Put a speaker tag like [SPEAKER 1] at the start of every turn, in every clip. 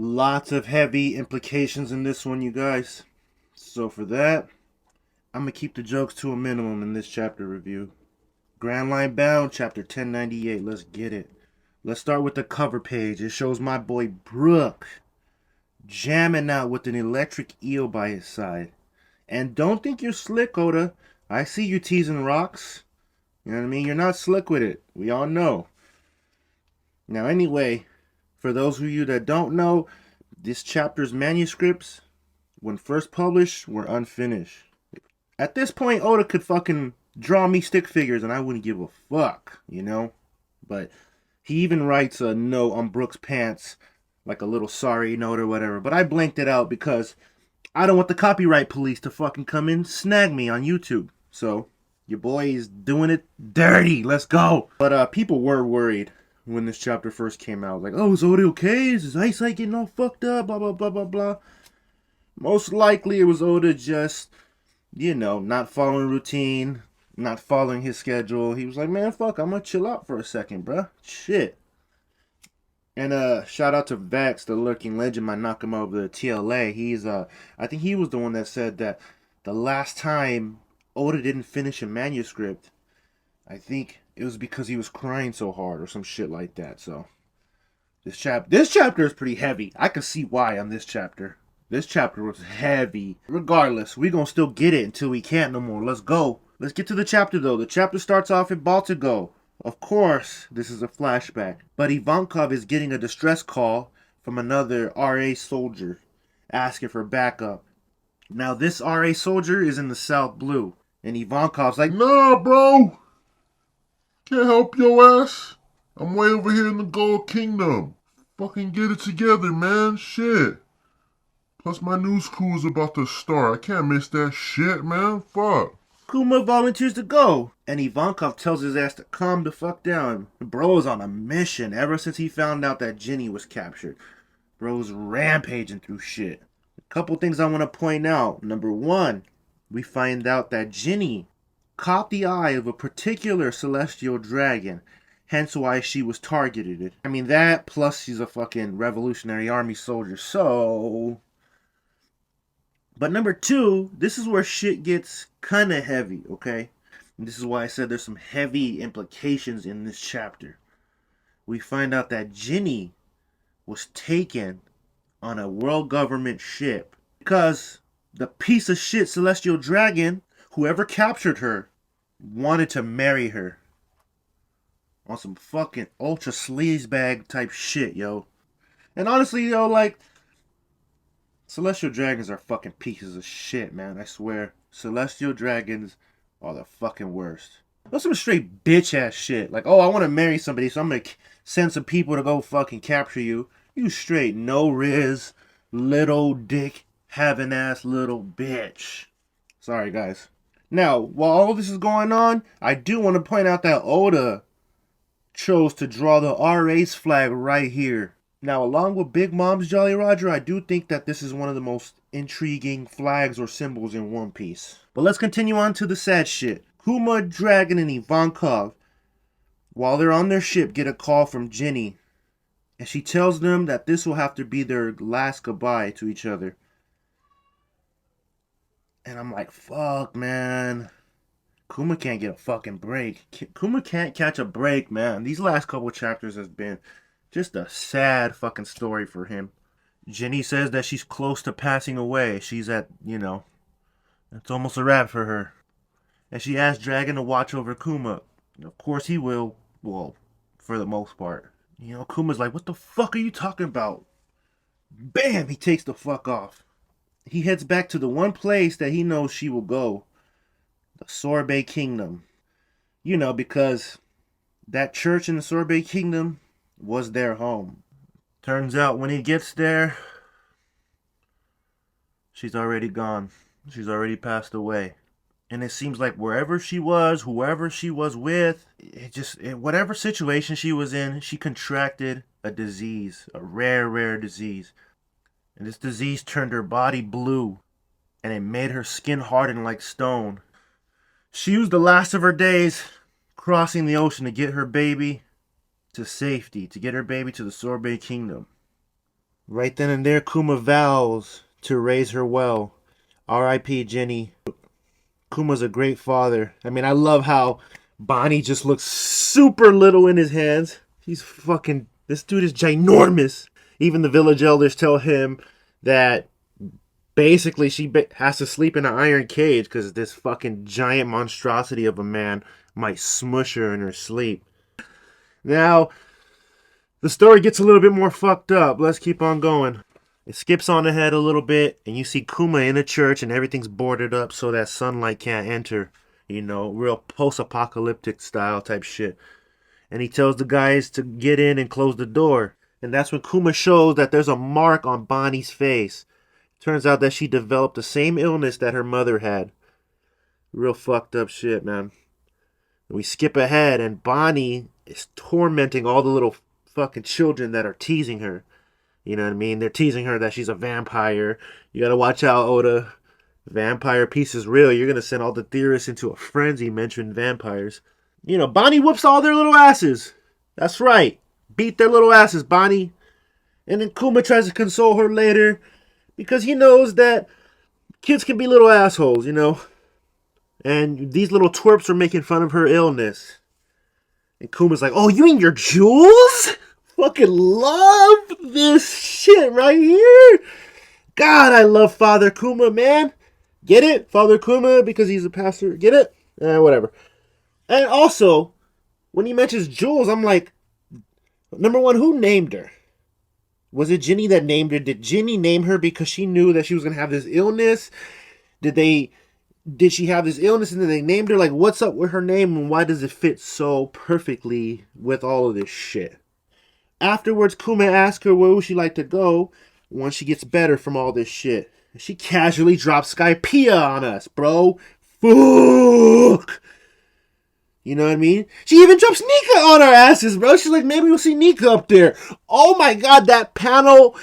[SPEAKER 1] Lots of heavy implications in this one, you guys. So for that, I'm going to keep the jokes to a minimum in this chapter review. Grand Line Bound, chapter 1098. Let's get it. Let's start with the cover page. It shows my boy Brook jamming out with an electric eel by his side. And don't think you're slick, Oda. I see you teasing rocks. You know what I mean? You're not slick with it. We all know. Now, anyway, for those of you that don't know, this chapter's manuscripts, when first published, were unfinished. At this point, Oda could fucking draw me stick figures and I wouldn't give a fuck, you know? But he even writes a note on Brook's pants, like a little sorry note or whatever. But I blanked it out because I don't want the copyright police to fucking come in and snag me on YouTube. So, your boy is doing it dirty. Let's go. But people were worried when this chapter first came out. Like, oh, is Oda okay? Is his eyesight getting all fucked up? Blah, blah, blah, blah, blah. Most likely it was Oda just, you know, not following routine, not following his schedule. He was like, man, fuck, I'm gonna chill out for a second, bruh. Shit. And shout out to Vax, the lurking legend, my Nakama over the TLA. He's I think he was the one that said that the last time Oda didn't finish a manuscript, I think it was because he was crying so hard or some shit like that. So this chapter is pretty heavy. I can see why on this chapter. This chapter was heavy. Regardless, we gonna still get it until we can't no more. Let's go. Let's get to the chapter though. The chapter starts off in Baltigo. Of course, this is a flashback. But Ivonkov is getting a distress call from another RA soldier asking for backup. Now this RA soldier is in the South Blue. And Ivankov's like,
[SPEAKER 2] Nah, bro. Can't help your ass. I'm way over here in the Gold Kingdom. Fucking get it together, man. Shit. Plus my news crew is about to start. I can't miss that shit, man. Fuck.
[SPEAKER 1] Kuma volunteers to go. And Ivonkov tells his ass to calm the fuck down. Bro's on a mission ever since he found out that Ginny was captured. Bro's rampaging through shit. A couple things I want to point out. Number one, we find out that Ginny caught the eye of a particular celestial dragon. Hence why she was targeted. I mean, that plus she's a fucking Revolutionary Army soldier. So... But number two, this is where shit gets kind of heavy, okay? And this is why I said there's some heavy implications in this chapter. We find out that Ginny was taken on a world government ship because the piece of shit celestial dragon, whoever captured her, wanted to marry her. On some fucking ultra sleazebag type shit, yo. And honestly, yo, like... Celestial dragons are fucking pieces of shit, man. I swear. Celestial dragons are the fucking worst. That's some straight bitch ass shit. Like, oh, I want to marry somebody, so I'm gonna send some people to go fucking capture you. You straight no riz, little dick having ass little bitch. Sorry, guys. Now, while all this is going on, I do want to point out that Oda chose to draw the RA's flag right here. Now, along with Big Mom's Jolly Roger, I do think that this is one of the most intriguing flags or symbols in One Piece. But let's continue on to the sad shit. Kuma, Dragon, and Ivankov, while they're on their ship, get a call from Ginny. And she tells them that this will have to be their last goodbye to each other. And I'm like, fuck, man. Kuma can't get a fucking break. Kuma can't catch a break, man. These last couple chapters has been... just a sad fucking story for him. Ginny says that she's close to passing away. She's at, you know, it's almost a wrap for her. And she asks Dragon to watch over Kuma. Of course he will. Well, for the most part. You know, Kuma's like, what the fuck are you talking about? Bam! He takes the fuck off. He heads back to the one place that he knows she will go. The Sorbet Kingdom. You know, because that church in the Sorbet Kingdom was their home. Turns out when he gets there, she's already gone. She's already passed away. And it seems like wherever she was, whoever she was with, whatever situation she was in, she contracted a disease, a rare disease. And this disease turned her body blue, and it made her skin harden like stone. She used the last of her days crossing the ocean to get her baby to safety, to get her baby to the Sorbet Kingdom. Right then and there, Kuma vows to raise her well. R.I.P. Ginny. Kuma's a great father. I mean, I love how Bonney just looks super little in his hands. He's fucking. This dude is ginormous. Even the village elders tell him that basically she has to sleep in an iron cage because this fucking giant monstrosity of a man might smush her in her sleep. Now, the story gets a little bit more fucked up. Let's keep on going. It skips on ahead a little bit, and you see Kuma in a church, and everything's boarded up so that sunlight can't enter. You know, real post-apocalyptic style type shit. And he tells the guys to get in and close the door. And that's when Kuma shows that there's a mark on Bonnie's face. Turns out that she developed the same illness that her mother had. Real fucked up shit, man. We skip ahead, and Bonney is tormenting all the little fucking children that are teasing her. You know what I mean? They're teasing her that she's a vampire. You gotta watch out, Oda. Vampire piece is real. You're gonna send all the theorists into a frenzy mentioning vampires. You know, Bonney whoops all their little asses. That's right. Beat their little asses, Bonney. And then Kuma tries to console her later because he knows that kids can be little assholes, you know. And these little twerps are making fun of her illness. And Kuma's like, oh, you mean your jewels? Fucking love this shit right here. God, I love Father Kuma, man. Get it? Father Kuma, because he's a pastor. Get it? Whatever. And also, when he mentions jewels, I'm like, number one, who named her? Was it Ginny that named her? Did Ginny name her because she knew that she was going to have this illness? Did she have this illness and then they named her? Like, what's up with her name and why does it fit so perfectly with all of this shit? Afterwards, Kuma asks her where would she like to go once she gets better from all this shit. She casually drops Skypiea on us, bro. Fuck! You know what I mean? She even drops Nika on our asses, bro. She's like, maybe we'll see Nika up there. Oh my god, that panel.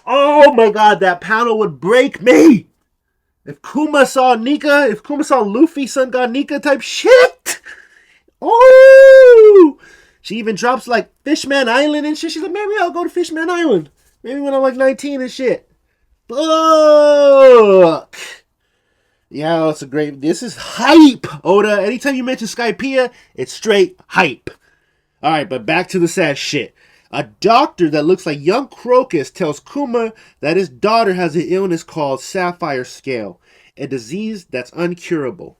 [SPEAKER 1] Oh my god, that panel would break me. If Kuma saw Nika, if Kuma saw Luffy, Sun God Nika type shit. Oh! She even drops like Fishman Island and shit. She's like, maybe I'll go to Fishman Island. Maybe when I'm like 19 and shit. Fuck! Yeah, it's a great. This is hype, Oda. Anytime you mention Skypiea, it's straight hype. Alright, but back to the sad shit. A doctor that looks like young Crocus tells Kuma that his daughter has an illness called Sapphire Scale, a disease that's uncurable.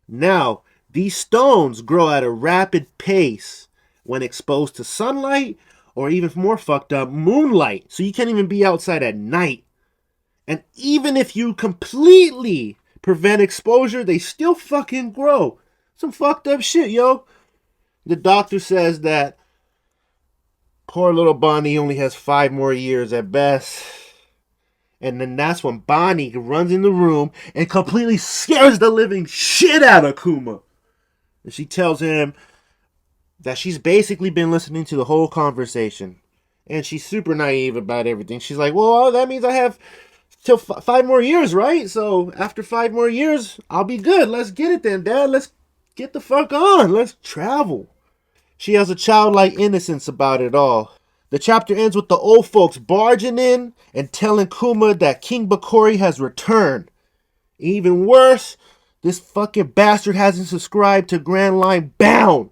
[SPEAKER 1] Now, these stones grow at a rapid pace when exposed to sunlight or even more fucked up, moonlight. So you can't even be outside at night. And even if you completely prevent exposure, they still fucking grow. Some fucked up shit, yo. The doctor says that poor little Bonney only has 5 more years at best. And then that's when Bonney runs in the room and completely scares the living shit out of Kuma. And she tells him that she's basically been listening to the whole conversation. And she's super naive about everything. She's like, well, that means I have till 5 more years, right? So after 5 more years, I'll be good. Let's get it then, Dad. Let's get the fuck on. Let's travel. She has a childlike innocence about it all. The chapter ends with the old folks barging in and telling Kuma that King Becori has returned. Even worse, this fucking bastard hasn't subscribed to Grand Line Bound.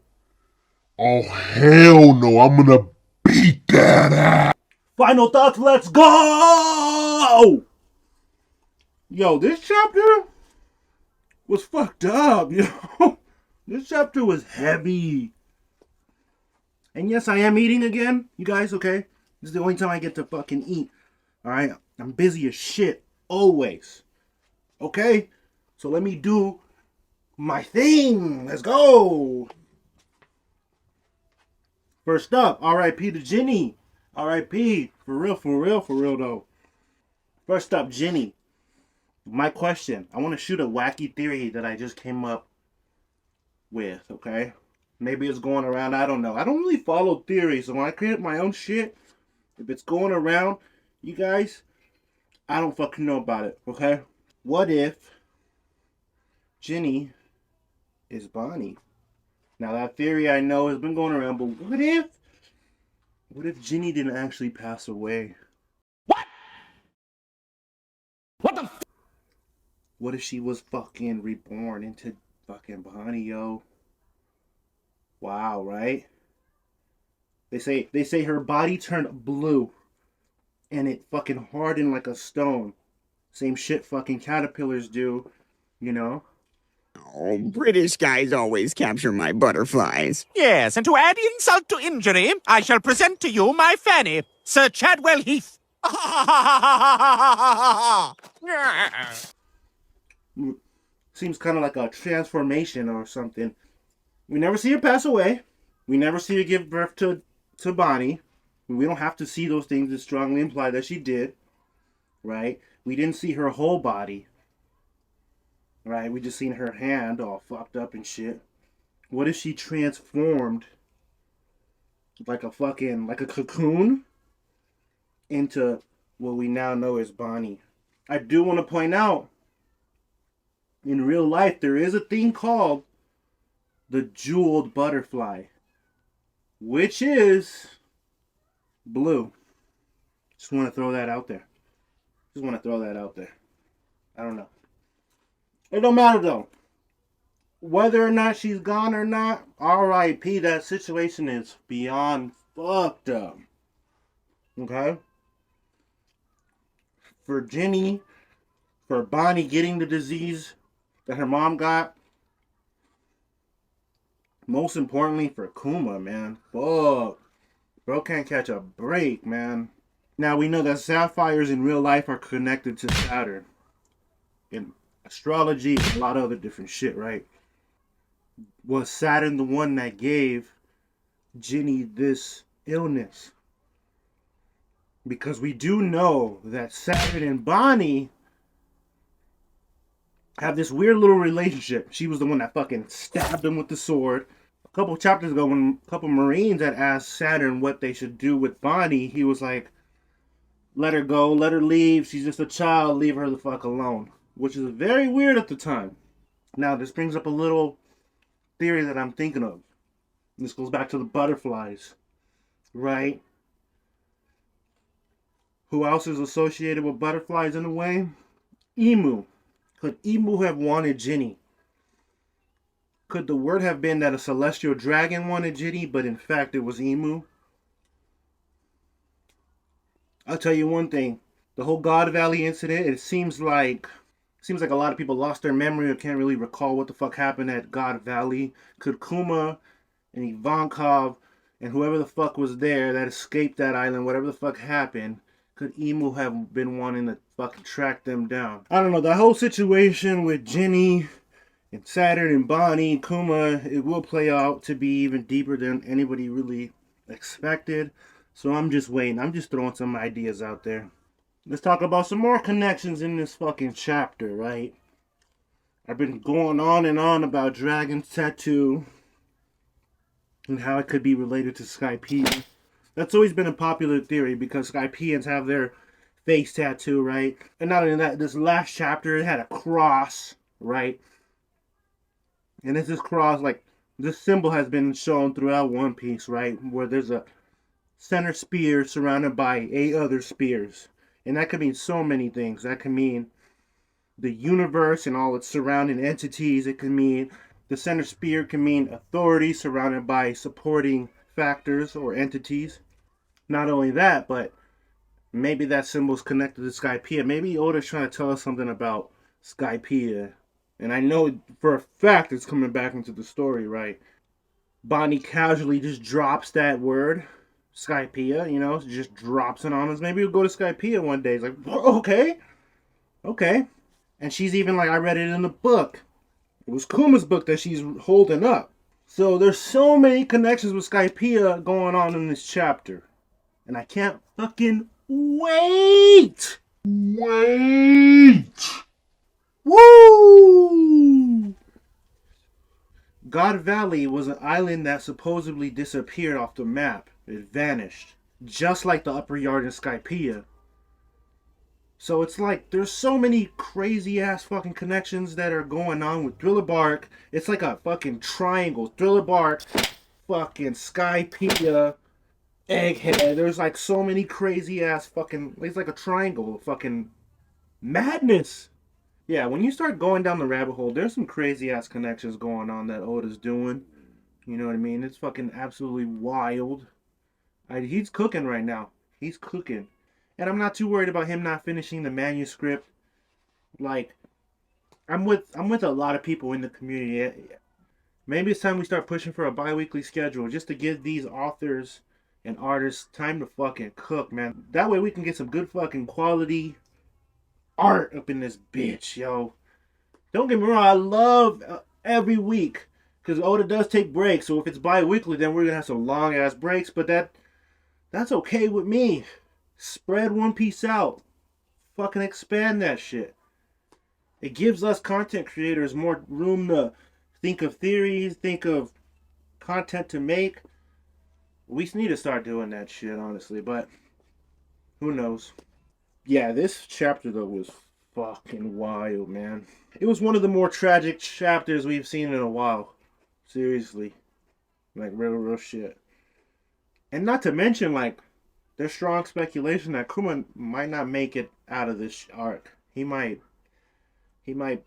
[SPEAKER 2] Oh, hell no. I'm gonna beat that ass.
[SPEAKER 1] Final thoughts, let's go! Yo, this chapter was fucked up, yo. This chapter was heavy. And yes, I am eating again, you guys, okay? This is the only time I get to fucking eat. Alright? I'm busy as shit. Always. Okay? So let me do my thing. Let's go. First up, R.I.P. to Ginny. R.I.P. For real though. First up, Ginny. My question. I want to shoot a wacky theory that I just came up with, okay? Maybe it's going around. I don't know. I don't really follow theories. So when I create my own shit, if it's going around, you guys, I don't fucking know about it, okay? What if Ginny is Bonney? Now that theory I know has been going around, but what if Ginny didn't actually pass away? What if she was fucking reborn into fucking Bonney, yo? Wow, right? They say her body turned blue and it fucking hardened like a stone. Same shit fucking caterpillars do, you know?
[SPEAKER 3] Oh, British guys always capture my butterflies.
[SPEAKER 4] Yes, and to add insult to injury, I shall present to you my Fanny, Sir Chadwell Heath.
[SPEAKER 1] Seems kind of like a transformation or something. We never see her pass away. We never see her give birth to Bonney. We don't have to see those things that strongly imply that she did, right? We didn't see her whole body, right? We just seen her hand all fucked up and shit. What if she transformed like a cocoon into what we now know as Bonney? I do want to point out, in real life, there is a thing called the jeweled butterfly, which is blue. Just want to throw that out there. I don't know. It don't matter though. Whether or not she's gone or not, R.I.P. That situation is beyond fucked up. Okay? For Ginny, for Bonney getting the disease that her mom got, most importantly for Kuma, man. Fuck. Bro can't catch a break, man. Now we know that sapphires in real life are connected to Saturn. In astrology and a lot of other different shit, right? Was Saturn the one that gave Ginny this illness? Because we do know that Saturn and Bonney have this weird little relationship. She was the one that fucking stabbed him with the sword. A couple chapters ago, when a couple Marines had asked Saturn what they should do with Bonney, he was like, let her go, let her leave. She's just a child, leave her the fuck alone. Which is very weird at the time. Now, this brings up a little theory that I'm thinking of. This goes back to the butterflies, right? Who else is associated with butterflies in a way? Emu. Could Emu have wanted Ginny? Could the word have been that a celestial dragon wanted Ginny, but in fact it was Emu? I'll tell you one thing. The whole God Valley incident, it seems like a lot of people lost their memory or can't really recall what the fuck happened at God Valley. Could Kuma and Ivonkov and whoever the fuck was there that escaped that island, whatever the fuck happened, could Emu have been wanting to fucking track them down? I don't know. The whole situation with Ginny and Saturn and Bonney and Kuma, it will play out to be even deeper than anybody really expected. So I'm just waiting. I'm just throwing some ideas out there. Let's talk about some more connections in this fucking chapter, right? I've been going on and on about Dragon's tattoo and how it could be related to Skypiea. That's always been a popular theory because Skypieans have their face tattoo, right? And not only that, this last chapter, it had a cross, right? And it's this cross, like, this symbol has been shown throughout One Piece, right? Where there's a center spear surrounded by 8 other spears. And that could mean so many things. That could mean the universe and all its surrounding entities. It could mean the center spear can mean authority surrounded by supporting factors or entities. Not only that, but maybe that symbol is connected to Skypiea. Maybe Oda's trying to tell us something about Skypiea. And I know for a fact it's coming back into the story, right? Bonney casually just drops that word, Skypiea, you know, just drops it on us. Maybe we'll go to Skypiea one day. It's like, okay. And she's even like, I read it in the book. It was Kuma's book that she's holding up. So there's so many connections with Skypiea going on in this chapter. And I can't fucking wait! Woo! God Valley was an island that supposedly disappeared off the map. It vanished. Just like the upper yard in Skypiea. So it's like, there's so many crazy ass fucking connections that are going on with Thriller Bark. It's like a fucking triangle. Thriller Bark, fucking Skypiea, Egghead. There's like so many crazy ass fucking, it's like a triangle of fucking madness. Yeah, when you start going down the rabbit hole, there's some crazy ass connections going on that Oda's doing. You know what I mean? It's fucking absolutely wild. He's cooking right now. He's cooking. And I'm not too worried about him not finishing the manuscript. Like, I'm with a lot of people in the community. Maybe it's time we start pushing for a bi-weekly schedule just to give these authors and artists time to fucking cook, man. That way we can get some good fucking quality art up in this bitch, yo. Don't get me wrong, I love every week because Oda does take breaks. So if it's bi-weekly, then we're gonna have some long ass breaks. But that's okay with me. Spread One Piece out. Fucking expand that shit. It gives us content creators more room to think of theories, think of content to make. We need to start doing that shit, honestly. But who knows? Yeah, this chapter though was fucking wild, man. It was one of the more tragic chapters we've seen in a while. Seriously. Like, real shit. And not to mention, like, there's strong speculation that Kuma might not make it out of this arc. He might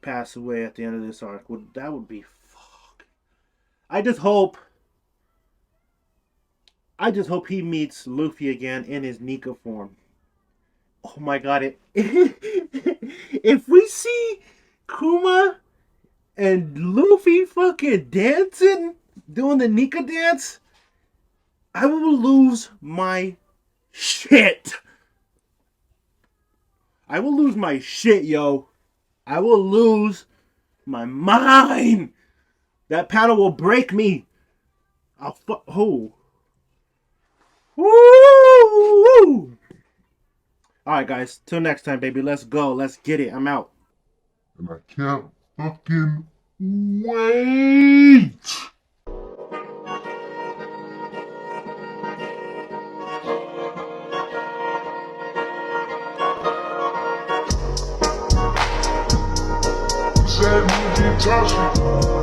[SPEAKER 1] pass away at the end of this arc. That would be fuck. I just hope he meets Luffy again in his Nika form. Oh my god, if we see Kuma and Luffy fucking dancing, doing the Nika dance, I will lose my shit. I will lose my shit, yo. I will lose my mind. That panel will break me. Oh. Woo! Alright, guys. Till next time, baby. Let's go. Let's get it. I'm out.
[SPEAKER 2] And I can't fucking wait! Said you didn't touch me.